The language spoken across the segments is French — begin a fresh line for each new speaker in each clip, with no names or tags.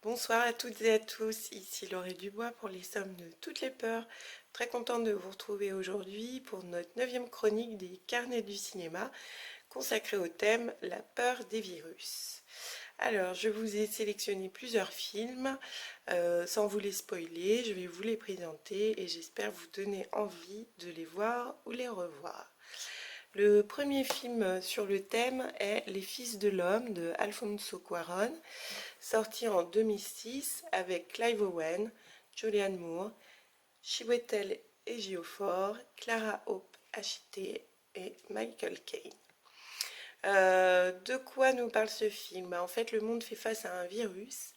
Bonsoir à toutes et à tous, ici Laurée Dubois pour les Sommes de toutes les peurs. Très contente de vous retrouver aujourd'hui pour notre 9e chronique des carnets du cinéma consacrée au thème La peur des virus. Alors, je vous ai sélectionné plusieurs films, sans vous les spoiler, je vais vous les présenter et j'espère vous donner envie de les voir ou les revoir. Le premier film sur le thème est Les Fils de l'Homme de Alfonso Cuarón, sorti en 2006 avec Clive Owen, Julianne Moore, Chiwetel Ejiofor, Clara Hope Achite et Michael Caine. De quoi nous parle ce film? En fait, le monde fait face à un virus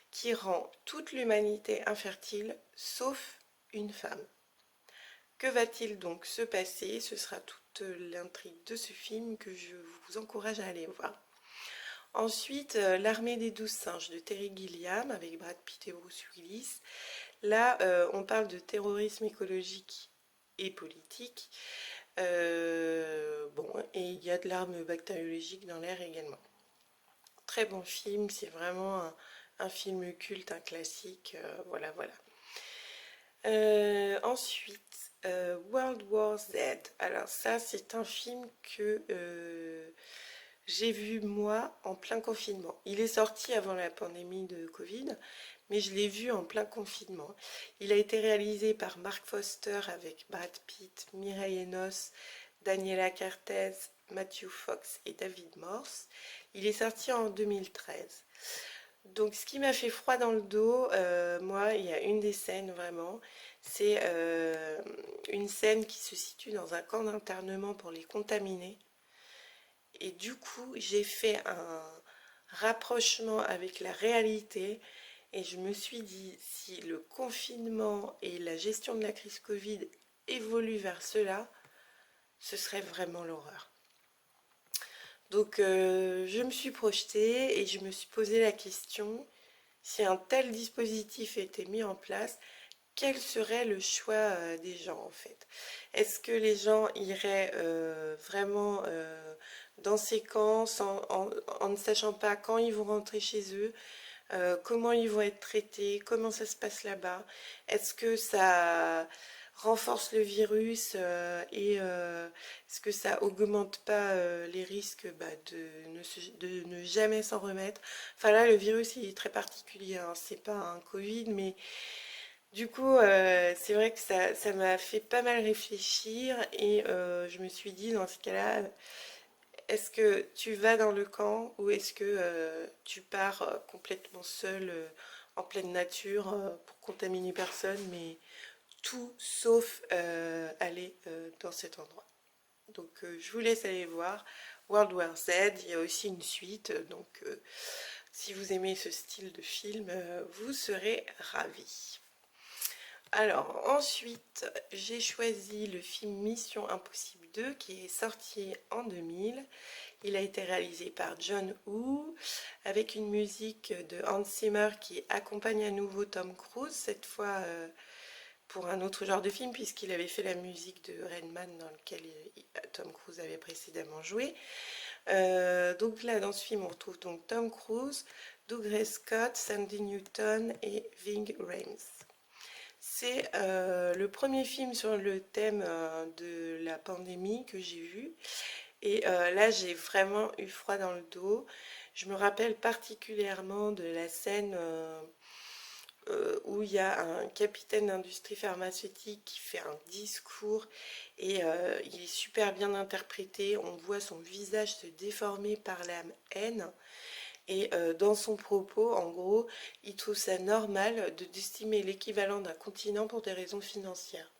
qui rend toute l'humanité infertile, sauf une femme. Que va-t-il donc se passer? Ce sera toute l'intrigue de ce film que je vous encourage à aller voir. Ensuite, L'armée des 12 singes de Terry Gilliam avec Brad Pitt et Bruce Willis. Là, on parle de terrorisme écologique et politique. Bon, et il y a de l'arme bactériologique dans l'air également. Très bon film, c'est vraiment un film culte, un classique. Voilà, voilà. Ensuite, World War Z. Alors ça, c'est un film que j'ai vu moi en plein confinement. Il est sorti avant la pandémie de Covid, mais je l'ai vu en plein confinement. Il a été réalisé par Mark Foster avec Brad Pitt, Mireille Enos, Daniela Cartez, Matthew Fox et David Morse. Il est sorti en 2013. Donc ce qui m'a fait froid dans le dos, moi, il y a une des scènes vraiment, c'est une scène qui se situe dans un camp d'internement pour les contaminés. Et du coup, j'ai fait un rapprochement avec la réalité et je me suis dit, si le confinement et la gestion de la crise Covid évoluent vers cela, ce serait vraiment l'horreur. Donc je me suis projetée et je me suis posé la question, si un tel dispositif était mis en place, quel serait le choix des gens en fait? Est-ce que les gens iraient vraiment dans ces camps en ne sachant pas quand ils vont rentrer chez eux, comment ils vont être traités, comment ça se passe là-bas? Est-ce que ça renforce le virus et est-ce que ça augmente pas les risques de ne jamais s'en remettre? Enfin là, le virus il est très particulier, hein. C'est pas un Covid, mais du coup, c'est vrai que ça m'a fait pas mal réfléchir et je me suis dit dans ce cas-là, est-ce que tu vas dans le camp ou est-ce que tu pars complètement seul en pleine nature pour contaminer personne, mais tout sauf aller dans cet endroit. Donc je vous laisse aller voir World War Z, il y a aussi une suite, donc si vous aimez ce style de film, vous serez ravis. Alors ensuite, j'ai choisi le film Mission Impossible 2 qui est sorti en 2000. Il a été réalisé par John Woo avec une musique de Hans Zimmer qui accompagne à nouveau Tom Cruise, cette fois pour un autre genre de film puisqu'il avait fait la musique de Rain Man dans lequel Tom Cruise avait précédemment joué. Donc là dans ce film on retrouve donc Tom Cruise, Douglas Scott, Sandy Newton et Ving Rhames. C'est le premier film sur le thème de la pandémie que j'ai vu. Et là, j'ai vraiment eu froid dans le dos. Je me rappelle particulièrement de la scène où il y a un capitaine d'industrie pharmaceutique qui fait un discours et il est super bien interprété. On voit son visage se déformer par la haine. Et dans son propos, en gros, il trouve ça normal de d'estimer l'équivalent d'un continent pour des raisons financières.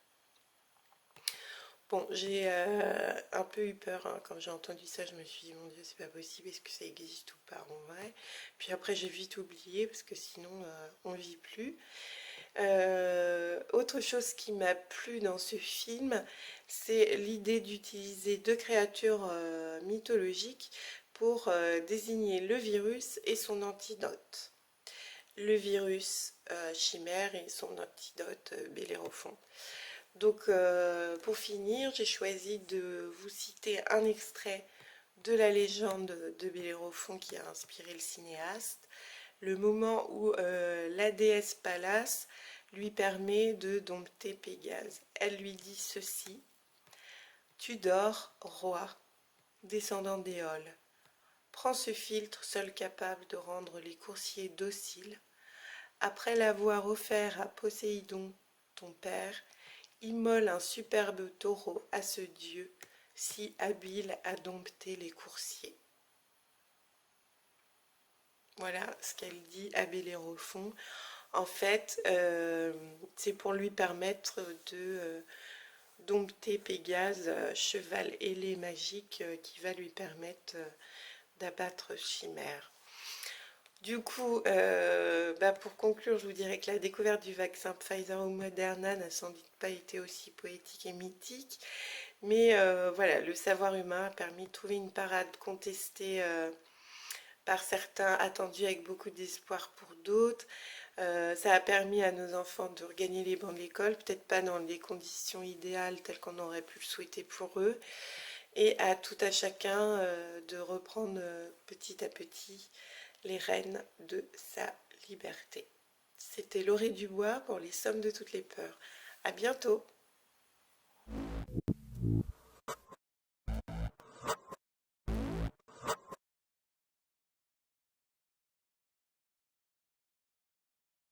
Bon, j'ai un peu eu peur hein, quand j'ai entendu ça. Je me suis dit, mon Dieu, c'est pas possible, est-ce que ça existe ou pas en vrai? Puis après, j'ai vite oublié parce que sinon, on vit plus. Autre chose qui m'a plu dans ce film, c'est l'idée d'utiliser deux créatures mythologiques pour désigner le virus et son antidote. Le virus chimère et son antidote Bellérophon. Donc pour finir, j'ai choisi de vous citer un extrait de la légende de Bellérophon qui a inspiré le cinéaste. Le moment où la déesse Pallas lui permet de dompter Pégase. Elle lui dit ceci: Tu dors, roi, descendant d'Éole. Prends ce philtre seul capable de rendre les coursiers dociles. Après l'avoir offert à Poséidon, ton père, immole un superbe taureau à ce dieu, si habile à dompter les coursiers. Voilà ce qu'elle dit à Bellérophon. En fait, c'est pour lui permettre de dompter Pégase, cheval ailé magique qui va lui permettre d'abattre Chimère. Du coup, pour conclure, je vous dirais que la découverte du vaccin Pfizer ou Moderna n'a sans doute pas été aussi poétique et mythique, mais voilà, le savoir humain a permis de trouver une parade contestée par certains, attendue avec beaucoup d'espoir pour d'autres. Ça a permis à nos enfants de regagner les bancs de l'école, peut-être pas dans les conditions idéales telles qu'on aurait pu le souhaiter pour eux, et à tout à chacun de reprendre petit à petit les rênes de sa liberté. C'était Laurie Dubois pour les Sommes de toutes les peurs. À bientôt!